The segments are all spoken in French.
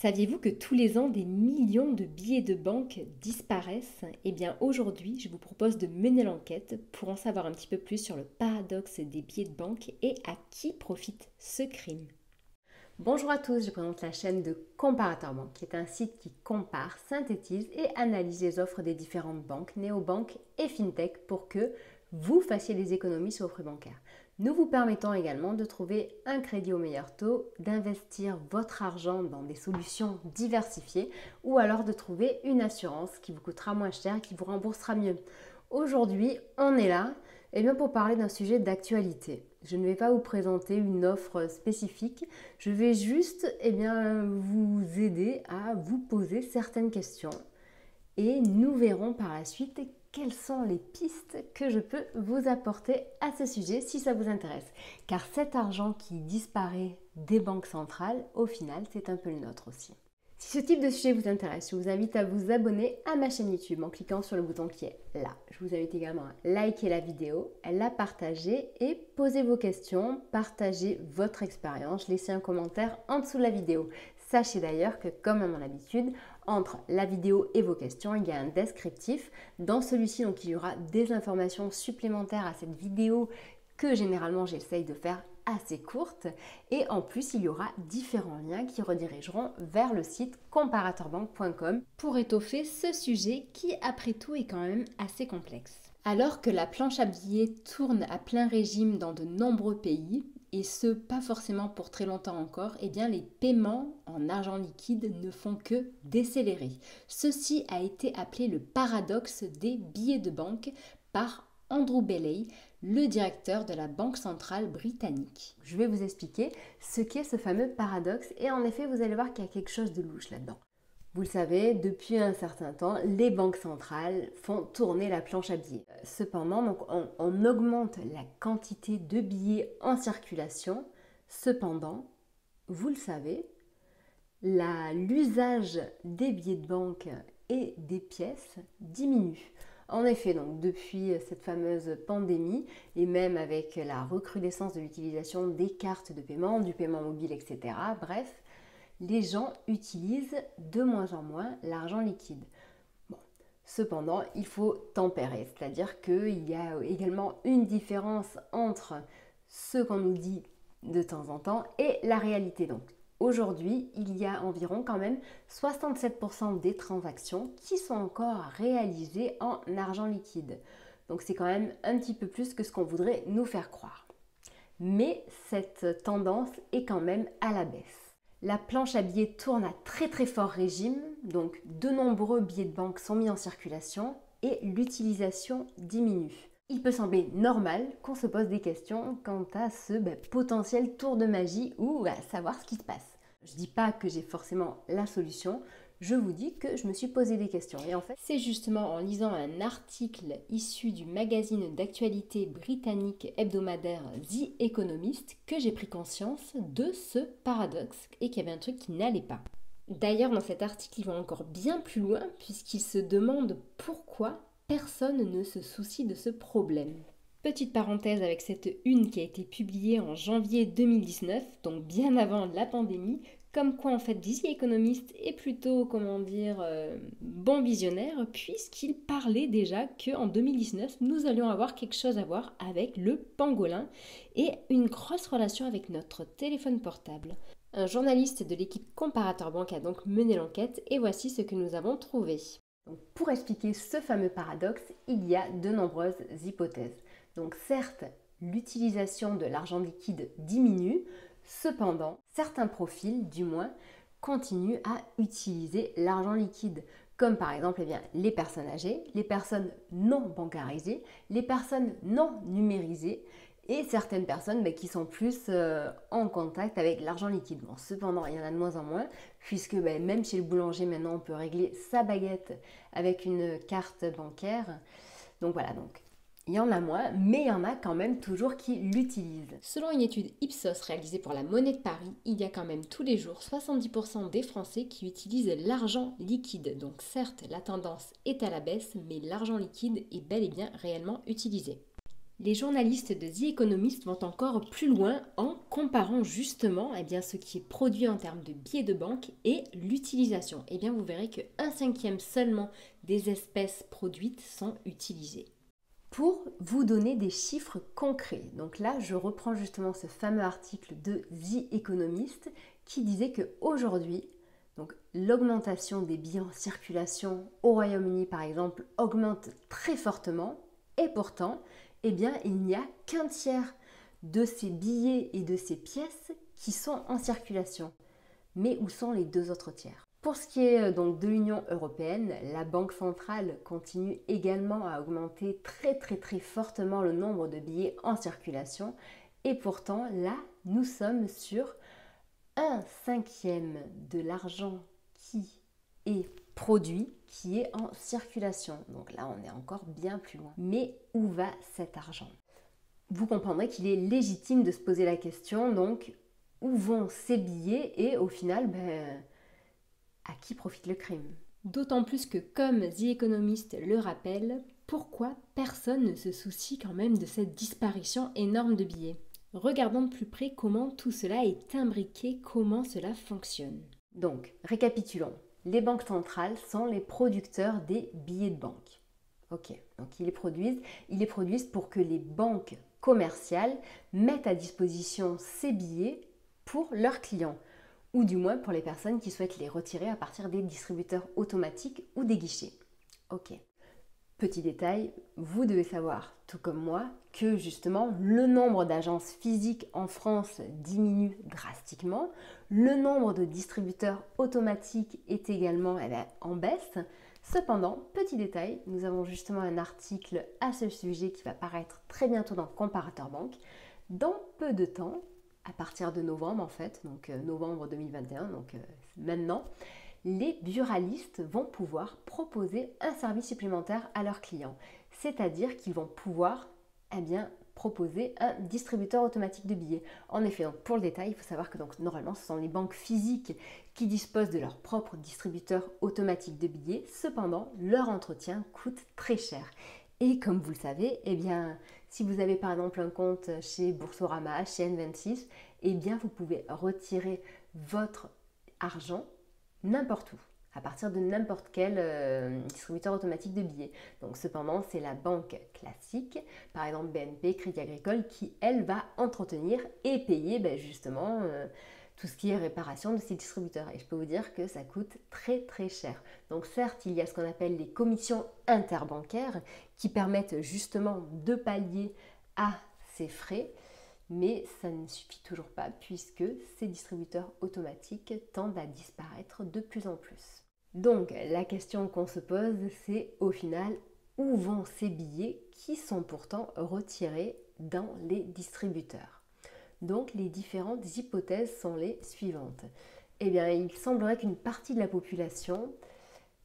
Saviez-vous que tous les ans, des millions de billets de banque disparaissent? Eh bien, aujourd'hui, je vous propose de mener l'enquête pour en savoir un petit peu plus sur le paradoxe des billets de banque et à qui profite ce crime. Bonjour à tous, je présente la chaîne de Comparateur Banque, qui est un site qui compare, synthétise et analyse les offres des différentes banques, néobanques et fintech pour que vous fassiez des économies sur vos frais bancaires. Nous vous permettons également de trouver un crédit au meilleur taux, d'investir votre argent dans des solutions diversifiées ou alors de trouver une assurance qui vous coûtera moins cher et qui vous remboursera mieux. Aujourd'hui, on est là pour parler d'un sujet d'actualité. Je ne vais pas vous présenter une offre spécifique, je vais juste vous aider à vous poser certaines questions et nous verrons par la suite quelles sont les pistes que je peux vous apporter à ce sujet si ça vous intéresse. Car cet argent qui disparaît des banques centrales, au final, c'est un peu le nôtre aussi. Si ce type de sujet vous intéresse, je vous invite à vous abonner à ma chaîne YouTube en cliquant sur le bouton qui est là. Je vous invite également à liker la vidéo, à la partager et poser vos questions, partager votre expérience, laisser un commentaire en dessous de la vidéo. Sachez d'ailleurs que, comme à mon habitude, entre la vidéo et vos questions, il y a un descriptif. Dans celui-ci, donc, il y aura des informations supplémentaires à cette vidéo que généralement j'essaye de faire assez courte. Et en plus, il y aura différents liens qui redirigeront vers le site comparateurbanque.com pour étoffer ce sujet qui, après tout, est quand même assez complexe. Alors que la planche à billets tourne à plein régime dans de nombreux pays, et ce, pas forcément pour très longtemps encore, eh bien les paiements en argent liquide ne font que décélérer. Ceci a été appelé le paradoxe des billets de banque par Andrew Bailey, le directeur de la Banque centrale britannique. Je vais vous expliquer ce qu'est ce fameux paradoxe et en effet, vous allez voir qu'il y a quelque chose de louche là-dedans. Vous le savez, depuis un certain temps, les banques centrales font tourner la planche à billets. Cependant, donc, on augmente la quantité de billets en circulation. Cependant, vous le savez, l'usage des billets de banque et des pièces diminue. En effet, donc, depuis cette fameuse pandémie et même avec la recrudescence de l'utilisation des cartes de paiement, du paiement mobile, etc., bref, les gens utilisent de moins en moins l'argent liquide. Bon. Cependant, il faut tempérer, c'est-à-dire qu'il y a également une différence entre ce qu'on nous dit de temps en temps et la réalité. Donc, aujourd'hui, il y a environ quand même 67% des transactions qui sont encore réalisées en argent liquide. Donc, c'est quand même un petit peu plus que ce qu'on voudrait nous faire croire. Mais cette tendance est quand même à la baisse. La planche à billets tourne à très très fort régime, donc de nombreux billets de banque sont mis en circulation et l'utilisation diminue. Il peut sembler normal qu'on se pose des questions quant à ce potentiel tour de magie ou à savoir ce qui se passe. Je ne dis pas que j'ai forcément la solution, je vous dis que je me suis posé des questions. Et en fait, c'est justement en lisant un article issu du magazine d'actualité britannique hebdomadaire The Economist que j'ai pris conscience de ce paradoxe et qu'il y avait un truc qui n'allait pas. D'ailleurs, dans cet article, il va encore bien plus loin puisqu'il se demande pourquoi personne ne se soucie de ce problème. Petite parenthèse avec cette une qui a été publiée en janvier 2019, donc bien avant la pandémie, comme quoi en fait The Economist est plutôt, bon visionnaire, puisqu'il parlait déjà qu'en 2019, nous allions avoir quelque chose à voir avec le pangolin et une grosse relation avec notre téléphone portable. Un journaliste de l'équipe Comparateur Banque a donc mené l'enquête et voici ce que nous avons trouvé. Donc, pour expliquer ce fameux paradoxe, il y a de nombreuses hypothèses. Donc certes, l'utilisation de l'argent liquide diminue, cependant, certains profils, du moins, continuent à utiliser l'argent liquide, comme par exemple les personnes âgées, les personnes non bancarisées, les personnes non numérisées et certaines personnes qui sont plus en contact avec l'argent liquide. Bon, cependant, il y en a de moins en moins, puisque même chez le boulanger, maintenant, on peut régler sa baguette avec une carte bancaire. Donc voilà, il y en a moins, mais il y en a quand même toujours qui l'utilisent. Selon une étude Ipsos réalisée pour la Monnaie de Paris, il y a quand même tous les jours 70% des Français qui utilisent l'argent liquide. Donc certes, la tendance est à la baisse, mais l'argent liquide est bel et bien réellement utilisé. Les journalistes de The Economist vont encore plus loin en comparant justement ce qui est produit en termes de billets de banque et l'utilisation. Vous verrez que 1/5 seulement des espèces produites sont utilisées. Pour vous donner des chiffres concrets, donc là je reprends justement ce fameux article de The Economist qui disait qu'aujourd'hui, l'augmentation des billets en circulation au Royaume-Uni par exemple augmente très fortement et pourtant, il n'y a qu'un tiers de ces billets et de ces pièces qui sont en circulation. Mais où sont les 2 autres tiers? Pour ce qui est donc de l'Union européenne, la Banque centrale continue également à augmenter très fortement le nombre de billets en circulation. Et pourtant, là, nous sommes sur 1/5 de l'argent qui est produit, qui est en circulation. Donc là, on est encore bien plus loin. Mais où va cet argent? Vous comprendrez qu'il est légitime de se poser la question, donc, où vont ces billets et au final, à qui profite le crime? D'autant plus que, comme The Economist le rappelle, pourquoi personne ne se soucie quand même de cette disparition énorme de billets? Regardons de plus près comment tout cela est imbriqué, comment cela fonctionne. Donc, récapitulons. Les banques centrales sont les producteurs des billets de banque. Ok, donc ils les produisent pour que les banques commerciales mettent à disposition ces billets pour leurs clients, ou du moins pour les personnes qui souhaitent les retirer à partir des distributeurs automatiques ou des guichets. Ok. Petit détail, vous devez savoir, tout comme moi, que justement le nombre d'agences physiques en France diminue drastiquement, le nombre de distributeurs automatiques est également en baisse. Cependant, petit détail, nous avons justement un article à ce sujet qui va paraître très bientôt dans Comparateur Banque. Dans peu de temps, à partir de novembre en fait, donc novembre 2021, donc maintenant, les buralistes vont pouvoir proposer un service supplémentaire à leurs clients. C'est-à-dire qu'ils vont pouvoir proposer un distributeur automatique de billets. En effet, donc, pour le détail, il faut savoir que normalement, ce sont les banques physiques qui disposent de leur propre distributeur automatique de billets. Cependant, leur entretien coûte très cher. Et comme vous le savez, si vous avez par exemple un compte chez Boursorama, chez N26, vous pouvez retirer votre argent n'importe où, à partir de n'importe quel distributeur automatique de billets. Donc cependant, c'est la banque classique, par exemple BNP, Crédit Agricole, qui elle va entretenir et payer justement tout ce qui est réparation de ces distributeurs. Et je peux vous dire que ça coûte très cher. Donc certes, il y a ce qu'on appelle les commissions interbancaires qui permettent justement de pallier à ces frais, mais ça ne suffit toujours pas puisque ces distributeurs automatiques tendent à disparaître de plus en plus. Donc la question qu'on se pose, c'est au final, où vont ces billets qui sont pourtant retirés dans les distributeurs? Donc les différentes hypothèses sont les suivantes. Il semblerait qu'une partie de la population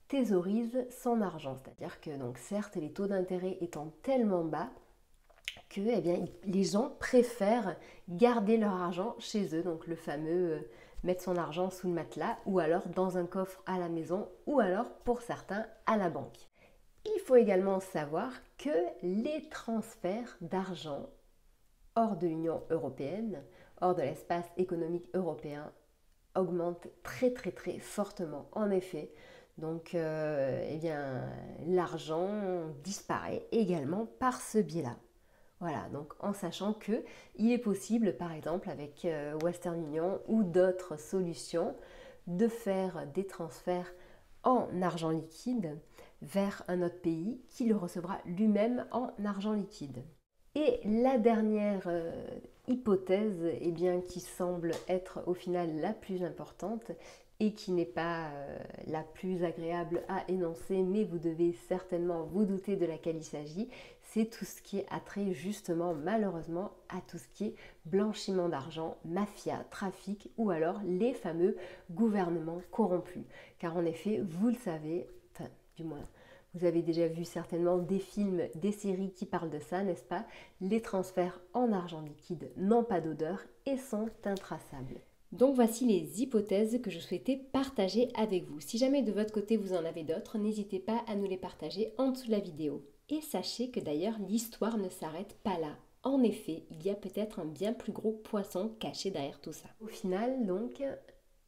thésaurise son argent, c'est-à-dire que certes les taux d'intérêt étant tellement bas que les gens préfèrent garder leur argent chez eux, donc le fameux mettre son argent sous le matelas ou alors dans un coffre à la maison ou alors pour certains à la banque. Il faut également savoir que les transferts d'argent hors de l'Union européenne, hors de l'espace économique européen, augmentent très fortement. En effet, donc l'argent disparaît également par ce biais-là. Voilà, donc en sachant qu'il est possible, par exemple avec Western Union ou d'autres solutions, de faire des transferts en argent liquide vers un autre pays qui le recevra lui-même en argent liquide. Et la dernière hypothèse qui semble être au final la plus importante et qui n'est pas la plus agréable à énoncer, mais vous devez certainement vous douter de laquelle il s'agit, c'est tout ce qui est attrait justement malheureusement à tout ce qui est blanchiment d'argent, mafia, trafic ou alors les fameux gouvernements corrompus. Car en effet, vous le savez, enfin du moins vous avez déjà vu certainement des films, des séries qui parlent de ça, n'est-ce pas? Les transferts en argent liquide n'ont pas d'odeur et sont intraçables. Donc voici les hypothèses que je souhaitais partager avec vous. Si jamais de votre côté vous en avez d'autres, n'hésitez pas à nous les partager en dessous de la vidéo. Et sachez que d'ailleurs l'histoire ne s'arrête pas là. En effet, il y a peut-être un bien plus gros poisson caché derrière tout ça. Au final, donc,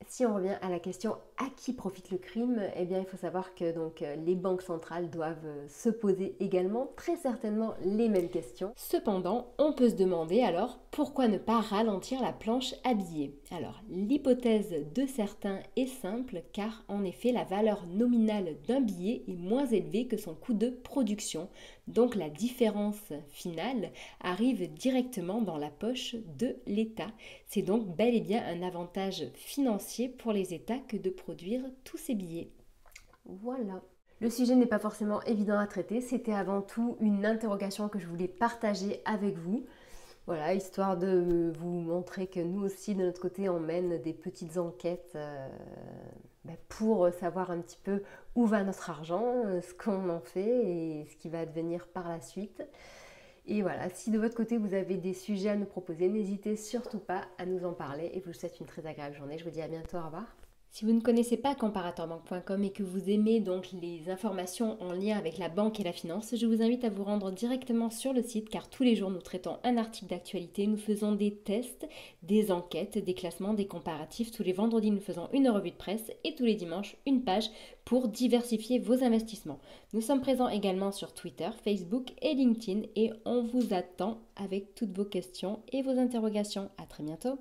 si on revient à la question à qui profite le crime, eh bien il faut savoir que donc, les banques centrales doivent se poser également très certainement les mêmes questions. Cependant, on peut se demander alors pourquoi ne pas ralentir la planche à billets. Alors l'hypothèse de certains est simple car en effet la valeur nominale d'un billet est moins élevée que son coût de production. Donc la différence finale arrive directement dans la poche de l'État. C'est donc bel et bien un avantage financier pour les États que de produire tous ces billets. Voilà. Le sujet n'est pas forcément évident à traiter, c'était avant tout une interrogation que je voulais partager avec vous. Voilà, histoire de vous montrer que nous aussi, de notre côté, on mène des petites enquêtes pour savoir un petit peu où va notre argent, ce qu'on en fait et ce qui va advenir par la suite. Et voilà, si de votre côté vous avez des sujets à nous proposer, n'hésitez surtout pas à nous en parler et je vous souhaite une très agréable journée. Je vous dis à bientôt, au revoir. Si vous ne connaissez pas comparatorbank.com et que vous aimez donc les informations en lien avec la banque et la finance, je vous invite à vous rendre directement sur le site car tous les jours nous traitons un article d'actualité, nous faisons des tests, des enquêtes, des classements, des comparatifs. Tous les vendredis nous faisons une revue de presse et tous les dimanches une page pour diversifier vos investissements. Nous sommes présents également sur Twitter, Facebook et LinkedIn et on vous attend avec toutes vos questions et vos interrogations. À très bientôt.